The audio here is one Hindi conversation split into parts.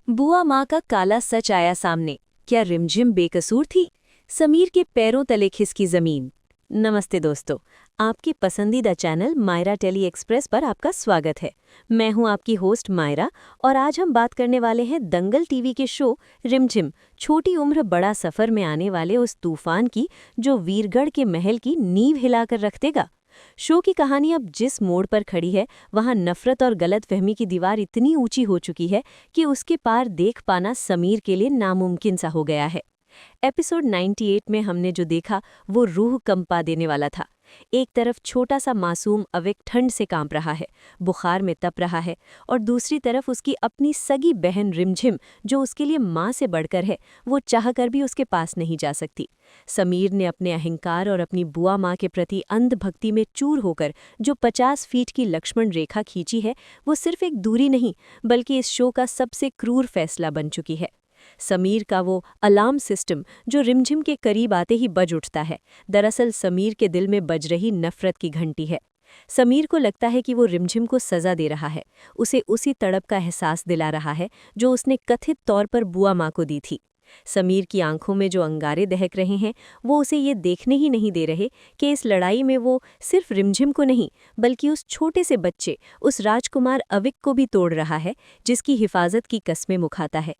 बुआ माँ का काला सच आया सामने। क्या रिमझिम बेकसूर थी? समीर के पैरों तले खिसकी जमीन। नमस्ते दोस्तों, आपके पसंदीदा चैनल मायरा टेली एक्सप्रेस पर आपका स्वागत है। मैं हूं आपकी होस्ट मायरा और आज हम बात करने वाले हैं दंगल टीवी के शो रिमझिम, छोटी उम्र बड़ा सफर में आने वाले उस तूफान की जो वीरगढ़ के महल की नींव हिलाकर रख देगा। शो की कहानी अब जिस मोड़ पर खड़ी है, वहां नफरत और गलतफहमी की दीवार इतनी ऊंची हो चुकी है कि उसके पार देख पाना समीर के लिए नामुमकिन सा हो गया है। एपिसोड 98 में हमने जो देखा वो रूह कंपा देने वाला था। एक तरफ छोटा सा मासूम अविक ठंड से कांप रहा है, बुखार में तप रहा है, और दूसरी तरफ उसकी अपनी सगी बहन रिमझिम जो उसके लिए माँ से बढ़कर है, वो चाहकर भी उसके पास नहीं जा सकती। समीर ने अपने अहंकार और अपनी बुआ माँ के प्रति अंधभक्ति में चूर होकर जो 50 फीट की लक्ष्मण रेखा खींची है, वो सिर्फ एक दूरी नहीं बल्कि इस शो का सबसे क्रूर फैसला बन चुकी है। समीर का वो अलार्म सिस्टम जो रिमझिम के करीब आते ही बज उठता है, दरअसल समीर के दिल में बज रही नफरत की घंटी है। समीर को लगता है कि वो रिमझिम को सजा दे रहा है, उसे उसी तड़प का एहसास दिला रहा है जो उसने कथित तौर पर बुआ माँ को दी थी। समीर की आंखों में जो अंगारे दहक रहे हैं, वो उसे ये देखने ही नहीं दे रहे कि इस लड़ाई में वो सिर्फ रिमझिम को नहीं बल्कि उस छोटे से बच्चे, उस राजकुमार अविक को भी तोड़ रहा है जिसकी हिफाजत की कस्में मुखाता है।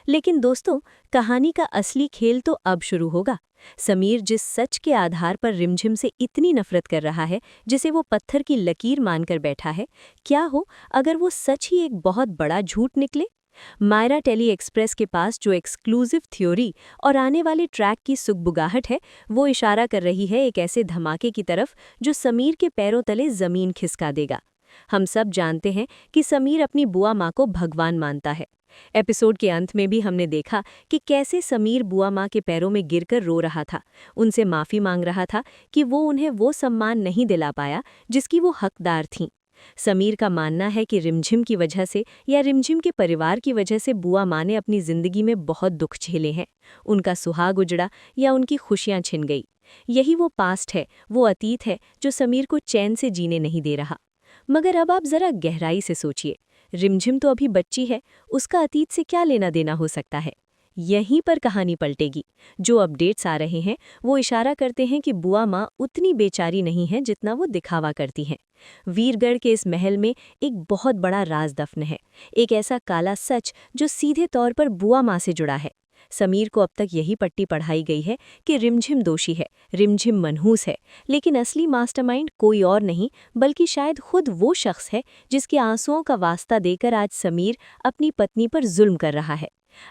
लेकिन दोस्तों, कहानी का असली खेल तो अब शुरू होगा। समीर जिस सच के आधार पर रिमझिम से इतनी नफरत कर रहा है, जिसे वो पत्थर की लकीर मानकर बैठा है, क्या हो अगर वो सच ही एक बहुत बड़ा झूठ निकले? मायरा टेली एक्सप्रेस के पास जो एक्सक्लूसिव थ्योरी और आने वाले ट्रैक की सुगबुगाहट है, वो इशारा कर रही है एक ऐसे धमाके की तरफ जो समीर के पैरों तले जमीन खिसका देगा। हम सब जानते हैं कि समीर अपनी बुआ माँ को भगवान मानता है। एपिसोड के अंत में भी हमने देखा कि कैसे समीर बुआ माँ के पैरों में गिरकर रो रहा था, उनसे माफ़ी मांग रहा था कि वो उन्हें वो सम्मान नहीं दिला पाया जिसकी वो हकदार थीं। समीर का मानना है कि रिमझिम की वजह से या रिमझिम के परिवार की वजह से बुआ माँ ने अपनी ज़िंदगी में बहुत दुख झेले हैं। उनका सुहाग उजड़ा या उनकी खुशियाँ छिन गई। यही वो पास्ट है, वो अतीत है जो समीर को चैन से जीने नहीं दे रहा। मगर अब आप ज़रा गहराई से सोचिए, रिमझिम तो अभी बच्ची है, उसका अतीत से क्या लेना देना हो सकता है? यहीं पर कहानी पलटेगी। जो अपडेट्स आ रहे हैं वो इशारा करते हैं कि बुआ माँ उतनी बेचारी नहीं है जितना वो दिखावा करती हैं। वीरगढ़ के इस महल में एक बहुत बड़ा राज दफन है, एक ऐसा काला सच जो सीधे तौर पर बुआ माँ से जुड़ा है। समीर को अब तक यही पट्टी पढ़ाई गई है कि रिमझिम दोषी है, रिमझिम मनहूस है, लेकिन असली मास्टरमाइंड कोई और नहीं बल्कि शायद खुद वो शख्स है जिसके आंसुओं का वास्ता देकर आज समीर अपनी पत्नी पर जुल्म कर रहा है।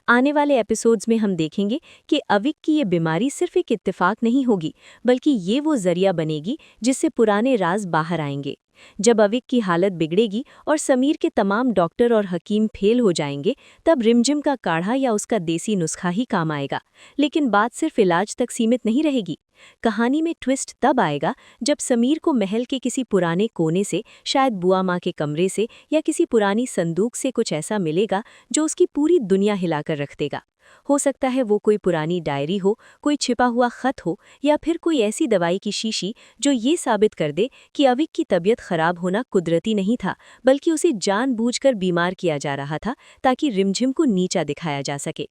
आने वाले एपिसोड्स में हम देखेंगे कि अविक की ये बीमारी सिर्फ एक इत्तेफाक नहीं होगी बल्कि ये वो जरिया बनेगी जिससे पुराने राज बाहर आएंगे। जब अविक की हालत बिगड़ेगी और समीर के तमाम डॉक्टर और हकीम फेल हो जाएंगे, तब रिमझिम का काढ़ा या उसका देसी नुस्खा ही काम आएगा। लेकिन बात सिर्फ इलाज तक सीमित नहीं रहेगी। कहानी में ट्विस्ट तब आएगा जब समीर को महल के किसी पुराने कोने से, शायद बुआ माँ के कमरे से या किसी पुरानी संदूक से कुछ ऐसा मिलेगा जो उसकी पूरी दुनिया हिलाकर रख देगा। हो सकता है वो कोई पुरानी डायरी हो, कोई छिपा हुआ खत हो, या फिर कोई ऐसी दवाई की शीशी जो ये साबित कर दे कि अविक की तबीयत खराब होना कुदरती नहीं था बल्कि उसे जानबूझकर बीमार किया जा रहा था ताकि रिमझिम को नीचा दिखाया जा सके।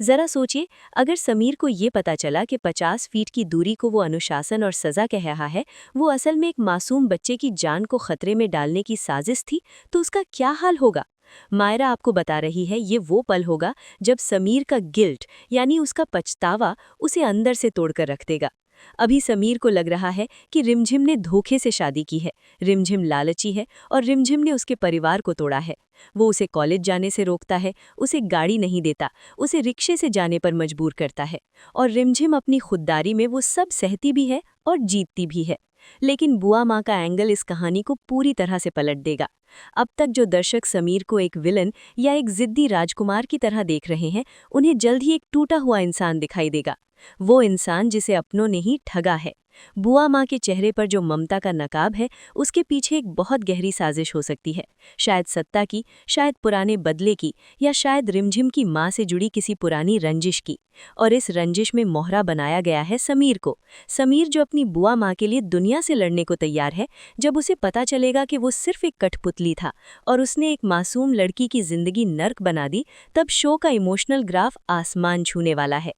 जरा सोचिए, अगर समीर को ये पता चला कि 50 फीट की दूरी को वो अनुशासन और सजा कह रहा है, वो असल में एक मासूम बच्चे की जान को खतरे में डालने की साजिश थी, तो उसका क्या हाल होगा? मायरा आपको बता रही है, ये वो पल होगा जब समीर का गिल्ट यानी उसका पछतावा उसे अंदर से तोड़कर रख देगा। अभी समीर को लग रहा है कि रिमझिम ने धोखे से शादी की है, रिमझिम लालची है और रिमझिम ने उसके परिवार को तोड़ा है। वो उसे कॉलेज जाने से रोकता है, उसे गाड़ी नहीं देता, उसे रिक्शे से जाने पर मजबूर करता है, और रिमझिम अपनी खुददारी में वो सब सहती भी है और जीतती भी है। लेकिन बुआ माँ का एंगल इस कहानी को पूरी तरह से पलट देगा। अब तक जो दर्शक समीर को एक विलन या एक जिद्दी राजकुमार की तरह देख रहे हैं, उन्हें जल्द ही एक टूटा हुआ इंसान दिखाई देगा। वो इंसान जिसे अपनों ने ही ठगा है। बुआ माँ के चेहरे पर जो ममता का नकाब है, उसके पीछे एक बहुत गहरी साजिश हो सकती है। शायद सत्ता की, शायद पुराने बदले की, या शायद रिमझिम की माँ से जुड़ी किसी पुरानी रंजिश की। और इस रंजिश में मोहरा बनाया गया है समीर को। समीर जो अपनी बुआ माँ के लिए दुनिया से लड़ने को तैयार है, जब उसे पता चलेगा कि वो सिर्फ एक कठपुतली था और उसने एक मासूम लड़की की जिंदगी नर्क बना दी, तब शो का इमोशनल ग्राफ आसमान छूने वाला है।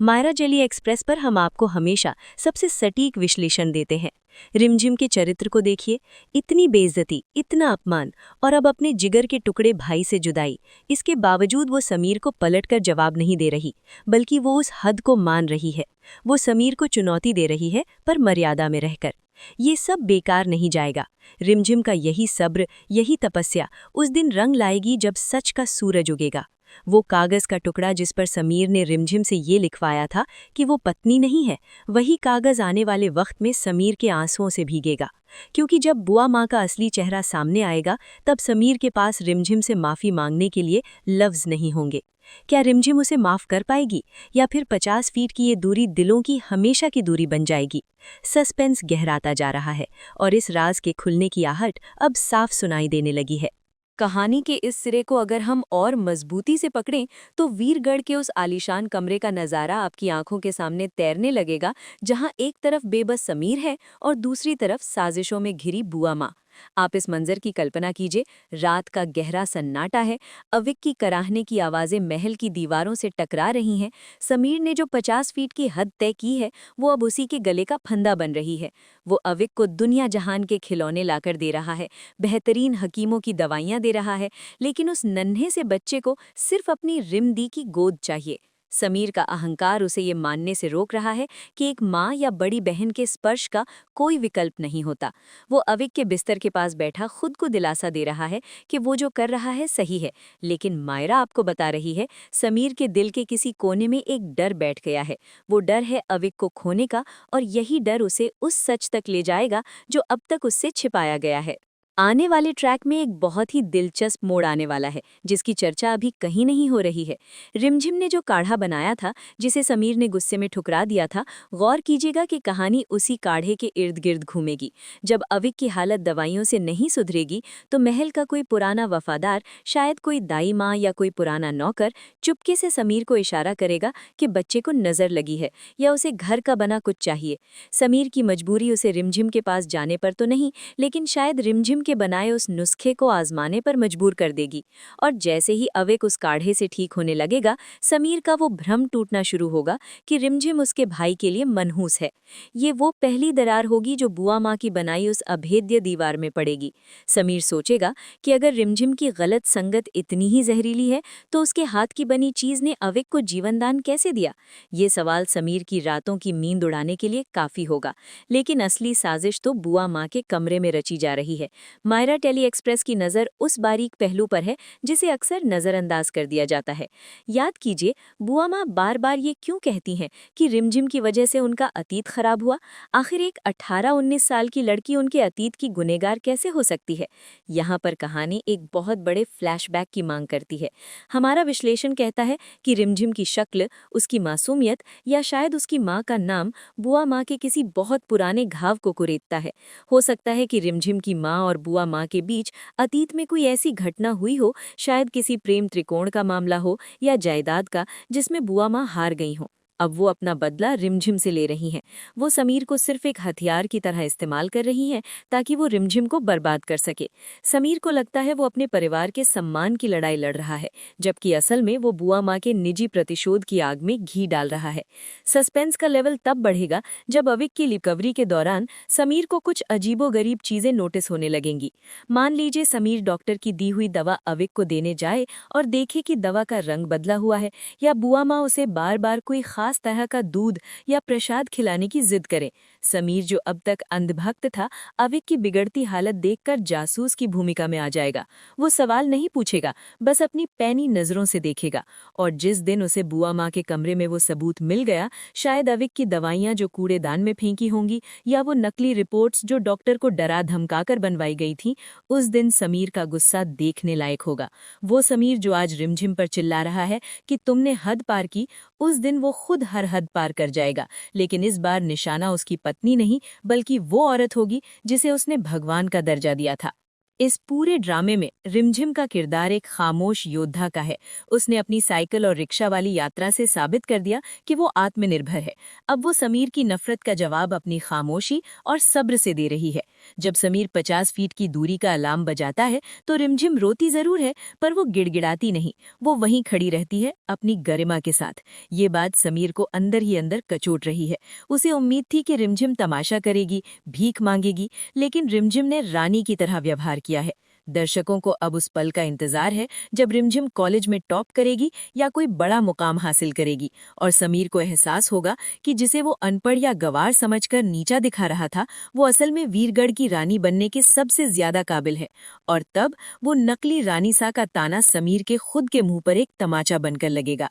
मायरा टेली एक्सप्रेस पर हम आपको हमेशा सबसे सटीक विश्लेषण देते हैं। रिमझिम के चरित्र को देखिए, इतनी बेइज्जती, इतना अपमान और अब अपने जिगर के टुकड़े भाई से जुदाई। इसके बावजूद वो समीर को पलटकर जवाब नहीं दे रही, बल्कि वो उस हद को मान रही है। वो समीर को चुनौती दे रही है, पर मर्यादा में रहकर। ये सब बेकार नहीं जाएगा। रिमझिम का यही सब्र, यही तपस्या उस दिन रंग लाएगी जब सच का सूरज उगेगा। वो कागज का टुकड़ा जिस पर समीर ने रिमझिम से ये लिखवाया था कि वो पत्नी नहीं है, वही कागज आने वाले वक्त में समीर के आंसुओं से भीगेगा। क्योंकि जब बुआ माँ का असली चेहरा सामने आएगा, तब समीर के पास रिमझिम से माफ़ी मांगने के लिए लफ्ज़ नहीं होंगे। क्या रिमझिम उसे माफ़ कर पाएगी, या फिर 50 फीट की ये दूरी दिलों की हमेशा की दूरी बन जाएगी? सस्पेंस गहराता जा रहा है और इस राज के खुलने की आहट अब साफ सुनाई देने लगी है। कहानी के इस सिरे को अगर हम और मजबूती से पकड़ें, तो वीरगढ़ के उस आलीशान कमरे का नज़ारा आपकी आंखों के सामने तैरने लगेगा, जहां एक तरफ बेबस समीर है और दूसरी तरफ साजिशों में घिरी बुआ माँ। आप इस मंजर की कल्पना कीजिए। रात का गहरा सन्नाटा है, अविक की कराहने की आवाज़ें महल की दीवारों से टकरा रही हैं। समीर ने जो 50 फीट की हद तय की है, वो अब उसी के गले का फंदा बन रही है। वो अविक को दुनिया जहान के खिलौने लाकर दे रहा है, बेहतरीन हकीमों की दवाइयाँ दे रहा है, लेकिन उस नन्हे से बच्चे को सिर्फ अपनी रिमदी की गोद चाहिए। समीर का अहंकार उसे ये मानने से रोक रहा है कि एक माँ या बड़ी बहन के स्पर्श का कोई विकल्प नहीं होता। वो अविक के बिस्तर के पास बैठा खुद को दिलासा दे रहा है कि वो जो कर रहा है सही है, लेकिन मायरा आपको बता रही है, समीर के दिल के किसी कोने में एक डर बैठ गया है। वो डर है अविक को खोने का, और यही डर उसे उस सच तक ले जाएगा जो अब तक उससे छिपाया गया है। आने वाले ट्रैक में एक बहुत ही दिलचस्प मोड़ आने वाला है, जिसकी चर्चा अभी कहीं नहीं हो रही है। रिमझिम ने जो काढ़ा बनाया था, जिसे समीर ने गुस्से में ठुकरा दिया था, गौर कीजिएगा कि कहानी उसी काढ़े के इर्द गिर्द घूमेगी। जब अविक की हालत दवाइयों से नहीं सुधरेगी, तो महल का कोई पुराना वफादार, शायद कोई दाई माँ या कोई पुराना नौकर, चुपके से समीर को इशारा करेगा कि बच्चे को नज़र लगी है या उसे घर का बना कुछ चाहिए। समीर की मजबूरी उसे रिमझिम के पास जाने पर तो नहीं, लेकिन शायद रिमझिम के बनाए उस नुस्खे को आजमाने पर मजबूर कर देगी। और जैसे ही अविक उस काढ़े से ठीक होने लगेगा, समीर का वो भ्रम टूटना शुरू होगा कि रिमझिम उसके भाई के लिए मनहूस है। ये वो पहली दरार होगी जो बुआ माँ की बनाई उस अभेद्य दीवार में पड़ेगी। समीर सोचेगा कि अगर रिमझिम की गलत संगत इतनी ही जहरीली है, तो उसके हाथ की बनी चीज ने अविक को जीवनदान कैसे दिया? ये सवाल समीर की रातों की नींद उड़ाने के लिए काफी होगा। लेकिन असली साजिश तो बुआ माँ के कमरे में रची जा रही है। मायरा टेली एक्सप्रेस की नज़र उस बारीक पहलू पर है जिसे अक्सर नज़रअंदाज कर दिया जाता है। याद कीजिए, बुआ माँ बार बार ये क्यों कहती हैं कि रिमझिम की वजह से उनका अतीत खराब हुआ? आखिर एक 18-19 साल की लड़की उनके अतीत की गुनहगार कैसे हो सकती है? यहाँ पर कहानी एक बहुत बड़े फ्लैशबैक की मांग करती है। हमारा विश्लेषण कहता है कि रिमझिम की शक्ल, उसकी मासूमियत, या शायद उसकी माँ का नाम बुआ माँ के किसी बहुत पुराने घाव को कुरेदता है। हो सकता है कि रिमझिम की माँ और बुआ माँ के बीच अतीत में कोई ऐसी घटना हुई हो, शायद किसी प्रेम त्रिकोण का मामला हो या जायदाद का, जिसमें बुआ माँ हार गई हों। अब वो अपना बदला रिमझिम से ले रही हैं। वो समीर को सिर्फ एक हथियार की तरह इस्तेमाल कर रही हैं, ताकि वो रिमझिम को बर्बाद कर सके। समीर को लगता है वो अपने परिवार के सम्मान की लड़ाई लड़ रहा है, जबकि असल में वो बुआ माँ के निजी प्रतिशोध की आग में घी डाल रहा है। सस्पेंस का लेवल तब बढ़ेगा जब अविक की रिकवरी के दौरान समीर को कुछ अजीबोगरीब चीजें नोटिस होने लगेंगी। मान लीजिए समीर डॉक्टर की दी हुई दवा अविक को देने जाए और देखे कि दवा का रंग बदला हुआ है, या बुआ माँ उसे बार बार कोई खास तरह का दूध या प्रसाद खिलाने की जिद करे। समीर, जो अब तक अंधभक्त था, अविक की बिगड़ती हालत देखकर जासूस की भूमिका में आ जाएगा। वो सवाल नहीं पूछेगा, बस अपनी पैनी नजरों से देखेगा। और जिस दिन उसे बुआ माँ के कमरे में वो सबूत मिल गया, शायद अविक की दवाइयाँ जो कूड़ेदान में फेंकी होंगी, या वो नकली रिपोर्ट्स जो डॉक्टर को डरा धमकाकर बनवाई गई थी, उस दिन समीर का गुस्सा देखने लायक होगा। वो समीर जो आज रिमझिम पर चिल्ला रहा है कि तुमने हद पार की, उस दिन वो खुद हर हद पार कर जाएगा, लेकिन इस बार निशाना उसकी पत्नी नहीं बल्कि वो औरत होगी जिसे उसने भगवान का दर्जा दिया था। इस पूरे ड्रामे में रिमझिम का किरदार एक खामोश योद्धा का है। उसने अपनी साइकिल और रिक्शा वाली यात्रा से साबित कर दिया कि वो आत्मनिर्भर है। अब वो समीर की नफरत का जवाब अपनी खामोशी और सब्र से दे रही है। जब समीर 50 फीट की दूरी का अलार्म बजाता है तो रिमझिम रोती जरूर है, पर वो गिड़गिड़ाती नहीं। वो वहीं खड़ी रहती है अपनी गरिमा के साथ। ये बात समीर को अंदर ही अंदर कचोट रही है। उसे उम्मीद थी कि रिमझिम तमाशा करेगी, भीख मांगेगी, लेकिन रिमझिम ने रानी की तरह व्यवहार किया है। दर्शकों को अब उस पल का इंतजार है जब रिमझिम कॉलेज में टॉप करेगी या कोई बड़ा मुकाम हासिल करेगी, और समीर को एहसास होगा कि जिसे वो अनपढ़ या गंवार समझकर नीचा दिखा रहा था, वो असल में वीरगढ़ की रानी बनने के सबसे ज्यादा काबिल है। और तब वो नकली रानी सा का ताना समीर के खुद के मुंह पर एक तमाचा बनकर लगेगा।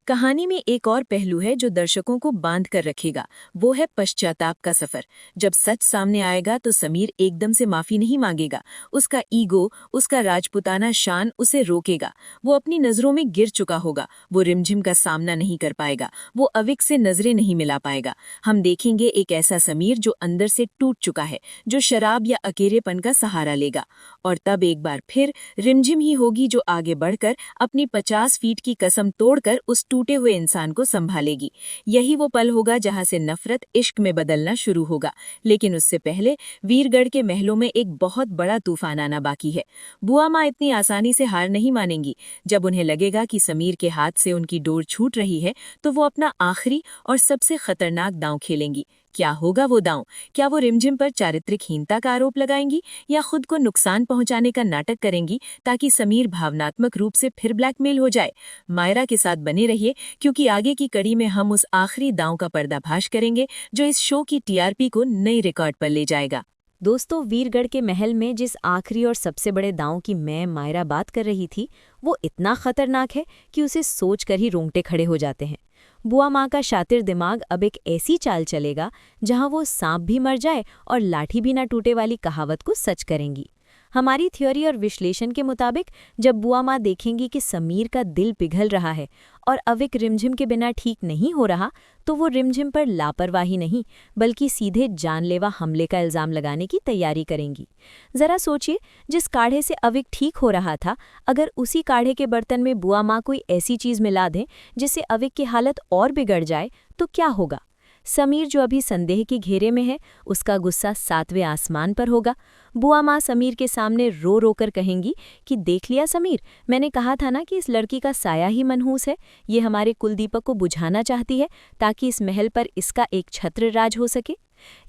कहानी में एक और पहलू है जो दर्शकों को बांध कर रखेगा, वो है पश्चाताप का सफर। जब सच सामने आएगा तो समीर एकदम से माफी नहीं मांगेगा। उसका ईगो, उसका राजपुताना शान उसे रोकेगा। वो अपनी नजरों में गिर चुका होगा। वो रिमझिम का सामना नहीं कर पाएगा। वो अविक से नजरें नहीं मिला पाएगा। हम देखेंगे एक ऐसा समीर जो अंदर से टूट चुका है, जो शराब या अकेलेपन का सहारा लेगा। और तब एक बार फिर रिमझिम ही होगी जो आगे बढ़कर अपनी 50 फीट की कसम तोड़कर उस टूटे हुए इंसान को संभालेगी। यही वो पल होगा जहां से नफरत इश्क में बदलना शुरू होगा। लेकिन उससे पहले वीरगढ़ के महलों में एक बहुत बड़ा तूफान आना बाकी है। बुआ माँ इतनी आसानी से हार नहीं मानेंगी। जब उन्हें लगेगा कि समीर के हाथ से उनकी डोर छूट रही है, तो वो अपना आखिरी और सबसे खतरनाक दांव खेलेंगी। क्या होगा वो दांव? क्या वो रिमझिम पर चारित्रिक हीनता का आरोप लगाएंगी या खुद को नुकसान पहुंचाने का नाटक करेंगी ताकि समीर भावनात्मक रूप से फिर ब्लैकमेल हो जाए? मायरा के साथ बने रहिए, क्योंकि आगे की कड़ी में हम उस आखिरी दांव का पर्दाफाश करेंगे जो इस शो की टीआरपी को नई रिकॉर्ड पर ले जाएगा। दोस्तों, वीरगढ़ के महल में जिस आखिरी और सबसे बड़े दांव की मैं मायरा बात कर रही थी, वो इतना खतरनाक है कि उसे सोचकर ही रोंगटे खड़े हो जाते हैं। बुआ माँ का शातिर दिमाग अब एक ऐसी चाल चलेगा जहां वो सांप भी मर जाए और लाठी भी ना टूटे वाली कहावत को सच करेंगी। हमारी थ्योरी और विश्लेषण के मुताबिक जब बुआ माँ देखेंगी कि समीर का दिल पिघल रहा है और अविक रिमझिम के बिना ठीक नहीं हो रहा, तो वो रिमझिम पर लापरवाही नहीं बल्कि सीधे जानलेवा हमले का इल्जाम लगाने की तैयारी करेंगी। जरा सोचिए, जिस काढ़े से अविक ठीक हो रहा था, अगर उसी काढ़े के बर्तन में बुआ माँ कोई ऐसी चीज मिला दें जिससे अविक की हालत और बिगड़ जाए, तो क्या होगा? समीर जो अभी संदेह के घेरे में है, उसका गुस्सा 7वें आसमान पर होगा। बुआ माँ समीर के सामने रो रो कर कहेंगी कि देख लिया समीर, मैंने कहा था ना कि इस लड़की का साया ही मनहूस है। ये हमारे कुलदीपक को बुझाना चाहती है ताकि इस महल पर इसका एक छत्र राज हो सके।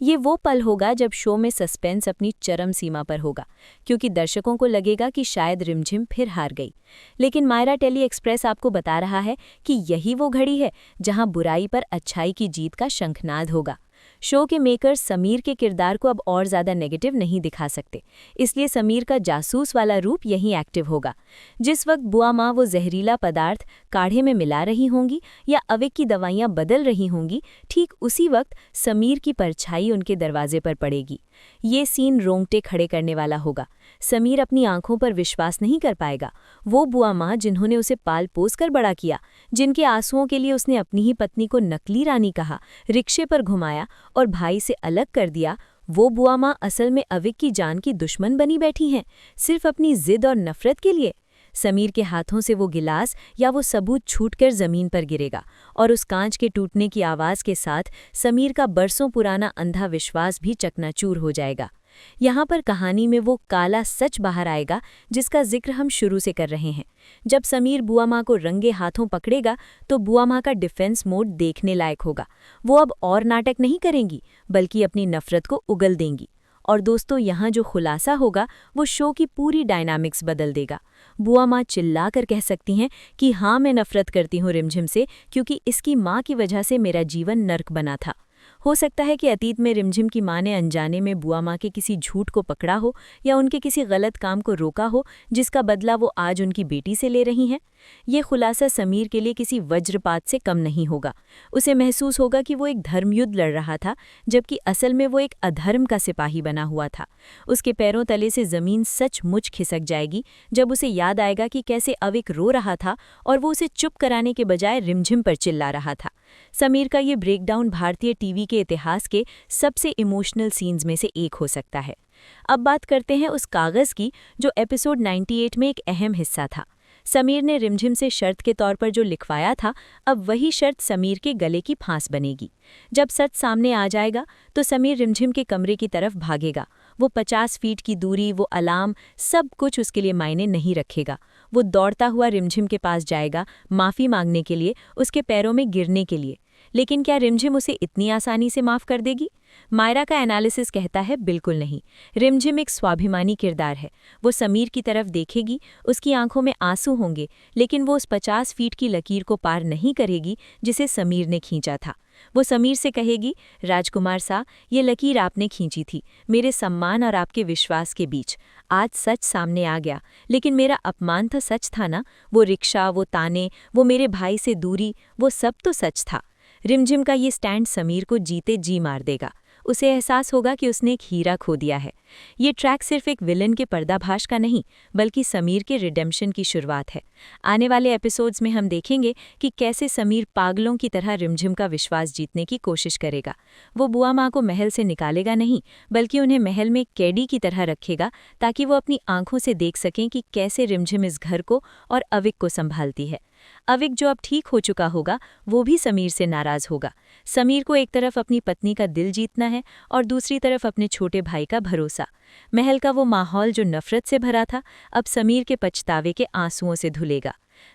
ये वो पल होगा जब शो में सस्पेंस अपनी चरम सीमा पर होगा, क्योंकि दर्शकों को लगेगा कि शायद रिमझिम फिर हार गई। लेकिन मायरा टेली एक्सप्रेस आपको बता रहा है कि यही वो घड़ी है जहां बुराई पर अच्छाई की जीत का शंखनाद होगा। शो के मेकर्स समीर के किरदार को अब और ज़्यादा नेगेटिव नहीं दिखा सकते, इसलिए समीर का जासूस वाला रूप यहीं एक्टिव होगा। जिस वक्त बुआ माँ वो जहरीला पदार्थ काढ़े में मिला रही होंगी या अविक की दवाइयाँ बदल रही होंगी, ठीक उसी वक्त समीर की परछाई उनके दरवाजे पर पड़ेगी। ये सीन रोंगटे खड़े करने वाला होगा। समीर अपनी आंखों पर विश्वास नहीं कर पाएगा। वो बुआ माँ जिन्होंने उसे पाल पोस कर बड़ा किया, जिनके आंसुओं के लिए उसने अपनी ही पत्नी को नकली रानी कहा, रिक्शे पर घुमाया और भाई से अलग कर दिया, वो बुआ माँ असल में अविक की जान की दुश्मन बनी बैठी हैं, सिर्फ अपनी जिद और नफरत के लिए। समीर के हाथों से वो गिलास या वो सबूत छूटकर जमीन पर गिरेगा और उस कांच के टूटने की आवाज के साथ समीर का बरसों पुराना अंधा विश्वास भी चकनाचूर हो जाएगा। यहाँ पर कहानी में वो काला सच बाहर आएगा जिसका जिक्र हम शुरू से कर रहे हैं। जब समीर बुआ माँ को रंगे हाथों पकड़ेगा तो बुआ माँ का डिफेंस मोड देखने लायक होगा। वो अब और नाटक नहीं करेंगी बल्कि अपनी नफरत को उगल देंगी। और दोस्तों, यहाँ जो खुलासा होगा वो शो की पूरी डायनामिक्स बदल देगा। बुआ माँ चिल्ला कर कह सकती हैं कि हाँ, मैं नफरत करती हूँ रिमझिम से, क्योंकि इसकी माँ की वजह से मेरा जीवन नर्क बना था। हो सकता है कि अतीत में रिमझिम की माँ ने अनजाने में बुआ माँ के किसी झूठ को पकड़ा हो या उनके किसी गलत काम को रोका हो, जिसका बदला वो आज उनकी बेटी से ले रही हैं। ये खुलासा समीर के लिए किसी वज्रपात से कम नहीं होगा। उसे महसूस होगा कि वो एक धर्मयुद्ध लड़ रहा था, जबकि असल में वो एक अधर्म का सिपाही बना हुआ था। उसके पैरों तले से ज़मीन सचमुच खिसक जाएगी जब उसे याद आएगा कि कैसे अविक रो रहा था और वो उसे चुप कराने के बजाय रिमझिम पर चिल्ला रहा था। समीर का ये ब्रेकडाउन भारतीय टीवी के इतिहास के सबसे इमोशनल सीन्स में से एक हो सकता है। अब बात करते हैं उस कागज़ की जो एपिसोड 98 में एक अहम हिस्सा था। समीर ने रिमझिम से शर्त के तौर पर जो लिखवाया था, अब वही शर्त समीर के गले की फांस बनेगी। जब सच सामने आ जाएगा तो समीर रिमझिम के कमरे की तरफ भागेगा। वो 50 फीट की दूरी, वो अलार्म, सब कुछ उसके लिए मायने नहीं रखेगा। वो दौड़ता हुआ रिमझिम के पास जाएगा, माफ़ी मांगने के लिए, उसके पैरों में गिरने के लिए। लेकिन क्या रिमझिम उसे इतनी आसानी से माफ़ कर देगी? मायरा का एनालिसिस कहता है बिल्कुल नहीं। रिमझिम एक स्वाभिमानी किरदार है। वो समीर की तरफ देखेगी, उसकी आंखों में आंसू होंगे, लेकिन वो उस 50 फीट की लकीर को पार नहीं करेगी जिसे समीर ने खींचा था। वो समीर से कहेगी, राजकुमार सा, ये लकीर आपने खींची थी, मेरे सम्मान और आपके विश्वास के बीच। आज सच सामने आ गया, लेकिन मेरा अपमान तो सच था ना। वो रिक्शा, वो ताने, वो मेरे भाई से दूरी, वो सब तो सच था। रिमझिम का ये स्टैंड समीर को जीते जी मार देगा। उसे एहसास होगा कि उसने एक हीरा खो दिया है। ये ट्रैक सिर्फ एक विलन के पर्दाफाश का नहीं, बल्कि समीर के रिडेम्पशन की शुरुआत है। आने वाले एपिसोड्स में हम देखेंगे कि कैसे समीर पागलों की तरह रिमझिम का विश्वास जीतने की कोशिश करेगा। वो बुआ माँ को महल से निकालेगा नहीं, बल्कि उन्हें महल में कैदी की तरह रखेगा, ताकि वो अपनी आंखों से देख सकें कि कैसे रिमझिम इस घर को और अविक को संभालती है। अविक जो अब ठीक हो चुका होगा, वो भी समीर से नाराज होगा। समीर को एक तरफ अपनी पत्नी का दिल जीतना है और दूसरी तरफ अपने छोटे भाई का भरोसा। महल का वो माहौल जो नफरत से भरा था, अब समीर के पछतावे के आंसुओं से धुलेगा।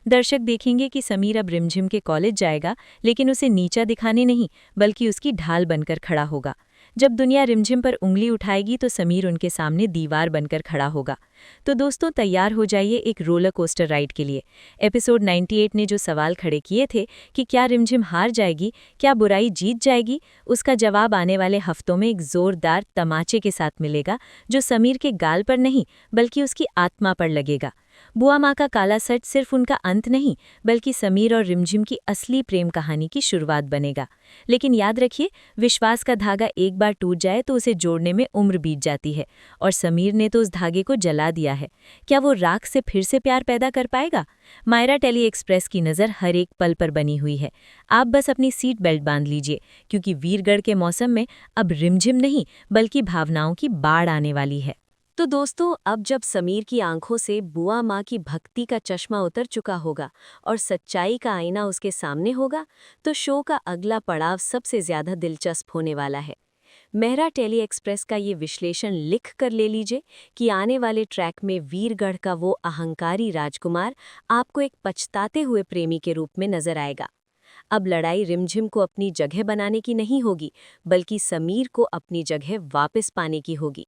दर्शक देखेंगे कि समीर अब रिमझिम के कॉलेज जाएगा, लेकिन उसे नीचा दिखाने नहीं, बल्कि उसकी ढाल बनकर खड़ा होगा। जब दुनिया रिमझिम पर उंगली उठाएगी तो समीर उनके सामने दीवार बनकर खड़ा होगा। तो दोस्तों, तैयार हो जाइए एक रोलर कोस्टर राइड के लिए। एपिसोड 98 ने जो सवाल खड़े किए थे कि क्या रिमझिम हार जाएगी, क्या बुराई जीत जाएगी, उसका जवाब आने वाले हफ्तों में एक जोरदार तमाचे के साथ मिलेगा, जो समीर के गाल पर नहीं, बल्कि उसकी आत्मा पर लगेगा। बुआ माँ का काला सच सिर्फ उनका अंत नहीं, बल्कि समीर और रिमझिम की असली प्रेम कहानी की शुरुआत बनेगा। लेकिन याद रखिए, विश्वास का धागा एक बार टूट जाए तो उसे जोड़ने में उम्र बीत जाती है, और समीर ने तो उस धागे को जला दिया है। क्या वो राख से फिर से प्यार पैदा कर पाएगा? मायरा टेली एक्सप्रेस की नज़र हर एक पल पर बनी हुई है। आप बस अपनी सीट बेल्ट बांध लीजिए, क्योंकि वीरगढ़ के मौसम में अब रिमझिम नहीं, बल्कि भावनाओं की बाढ़ आने वाली है। तो दोस्तों, अब जब समीर की आंखों से बुआ माँ की भक्ति का चश्मा उतर चुका होगा और सच्चाई का आईना उसके सामने होगा, तो शो का अगला पड़ाव सबसे ज्यादा दिलचस्प होने वाला है। मेहरा टेली एक्सप्रेस का ये विश्लेषण लिख कर ले लीजिए कि आने वाले ट्रैक में वीरगढ़ का वो अहंकारी राजकुमार आपको एक पछताते हुए प्रेमी के रूप में नजर आएगा। अब लड़ाई रिमझिम को अपनी जगह बनाने की नहीं होगी, बल्कि समीर को अपनी जगह वापस पाने की होगी।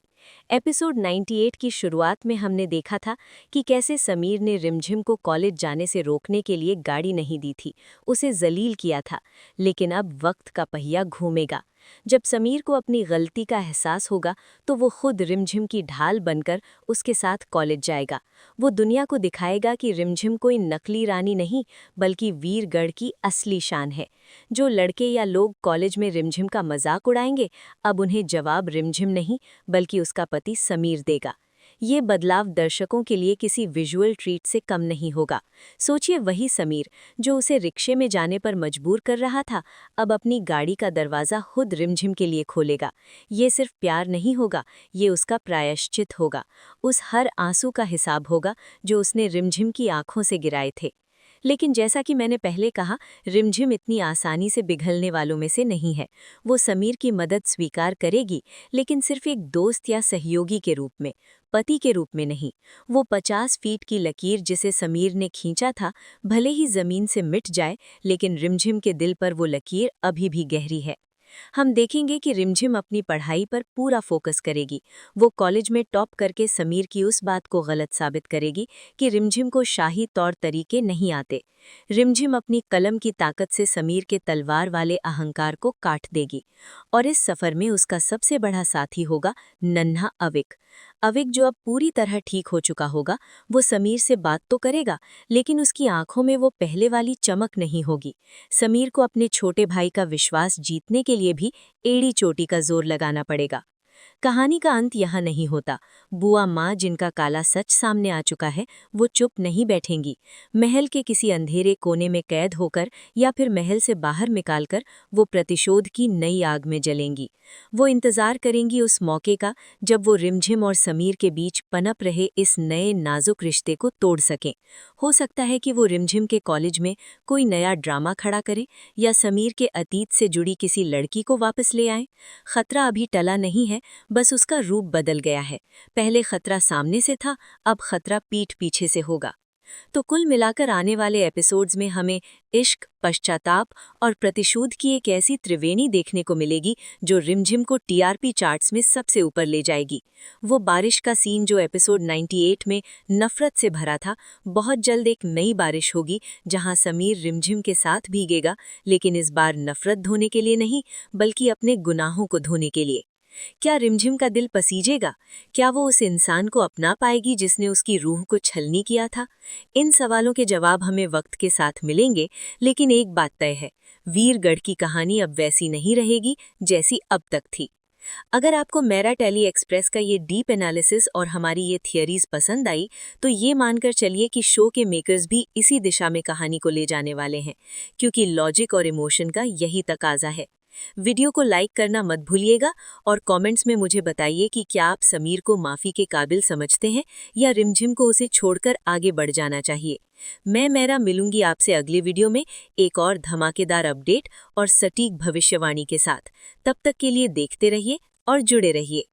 एपिसोड 98 की शुरुआत में हमने देखा था कि कैसे समीर ने रिमझिम को कॉलेज जाने से रोकने के लिए गाड़ी नहीं दी थी, उसे जलील किया था। लेकिन अब वक्त का पहिया घूमेगा। जब समीर को अपनी गलती का एहसास होगा, तो वो खुद रिमझिम की ढाल बनकर उसके साथ कॉलेज जाएगा। वो दुनिया को दिखाएगा कि रिमझिम कोई नकली रानी नहीं, बल्कि वीरगढ़ की असली शान है। जो लड़के या लोग कॉलेज में रिमझिम का मजाक उड़ाएंगे, अब उन्हें जवाब रिमझिम नहीं, बल्कि उसका पति समीर देगा। ये बदलाव दर्शकों के लिए किसी विजुअल ट्रीट से कम नहीं होगा। सोचिए, वही समीर जो उसे रिक्शे में जाने पर मजबूर कर रहा था, अब अपनी गाड़ी का दरवाज़ा खुद रिमझिम के लिए खोलेगा। ये सिर्फ प्यार नहीं होगा, ये उसका प्रायश्चित होगा। उस हर आंसू का हिसाब होगा जो उसने रिमझिम की आंखों से गिराए थे। लेकिन जैसा कि मैंने पहले कहा, रिमझिम इतनी आसानी से पिघलने वालों में से नहीं है। वो समीर की मदद स्वीकार करेगी, लेकिन सिर्फ एक दोस्त या सहयोगी के रूप में, पति के रूप में नहीं। वो 50 फीट की लकीर जिसे समीर ने खींचा था, भले ही जमीन से मिट जाए, लेकिन रिमझिम के दिल पर वो लकीर अभी भी गहरी है। हम देखेंगे कि रिमझिम अपनी पढ़ाई पर पूरा फोकस करेगी। वो कॉलेज में टॉप करके समीर की उस बात को गलत साबित करेगी कि रिमझिम को शाही तौर तरीके नहीं आते। रिमझिम अपनी कलम की ताकत से समीर के तलवार वाले अहंकार को काट देगी और इस सफर में उसका सबसे बड़ा साथी होगा नन्हा अविक। अविक जो अब पूरी तरह ठीक हो चुका होगा, वो समीर से बात तो करेगा, लेकिन उसकी आंखों में वो पहले वाली चमक नहीं होगी। समीर को अपने छोटे भाई का विश्वास जीतने के लिए भी एड़ी चोटी का जोर लगाना पड़ेगा। कहानी का अंत यहाँ नहीं होता। बुआ माँ, जिनका काला सच सामने आ चुका है, वो चुप नहीं बैठेंगी। महल के किसी अंधेरे कोने में कैद होकर या फिर महल से बाहर निकालकर वो प्रतिशोध की नई आग में जलेंगी। वो इंतजार करेंगी उस मौके का जब वो रिमझिम और समीर के बीच पनप रहे इस नए नाजुक रिश्ते को तोड़ सकें। हो सकता है कि वो रिमझिम के कॉलेज में कोई नया ड्रामा खड़ा करे या समीर के अतीत से जुड़ी किसी लड़की को वापस ले आए। खतरा अभी टला नहीं है, बस उसका रूप बदल गया है। पहले खतरा सामने से था, अब खतरा पीठ पीछे से होगा। तो कुल मिलाकर आने वाले एपिसोड्स में हमें इश्क, पश्चाताप और प्रतिशोध की एक ऐसी त्रिवेणी देखने को मिलेगी जो रिमझिम को टीआरपी चार्ट्स में सबसे ऊपर ले जाएगी। वो बारिश का सीन जो एपिसोड 98 में नफरत से भरा था, बहुत जल्द एक नई बारिश होगी जहां समीर रिमझिम के साथ भीगेगा, लेकिन इस बार नफरत धोने के लिए नहीं, बल्कि अपने गुनाहों को धोने के लिए। क्या रिमझिम का दिल पसीजेगा? क्या वो उस इंसान को अपना पाएगी जिसने उसकी रूह को छलनी किया था? इन सवालों के जवाब हमें वक्त के साथ मिलेंगे, लेकिन एक बात तय है, वीरगढ़ की कहानी अब वैसी नहीं रहेगी जैसी अब तक थी। अगर आपको मेरा टेली एक्सप्रेस का ये डीप एनालिसिस और हमारी ये थियरीज पसंद आई, तो ये मानकर चलिए कि शो के मेकर्स भी इसी दिशा में कहानी को ले जाने वाले हैं, क्योंकि लॉजिक और इमोशन का यही तकाजा है। वीडियो को लाइक करना मत भूलिएगा और कमेंट्स में मुझे बताइए कि क्या आप समीर को माफ़ी के काबिल समझते हैं या रिमझिम को उसे छोड़कर आगे बढ़ जाना चाहिए। मैं मेरा मिलूंगी आपसे अगले वीडियो में एक और धमाकेदार अपडेट और सटीक भविष्यवाणी के साथ। तब तक के लिए देखते रहिए और जुड़े रहिए।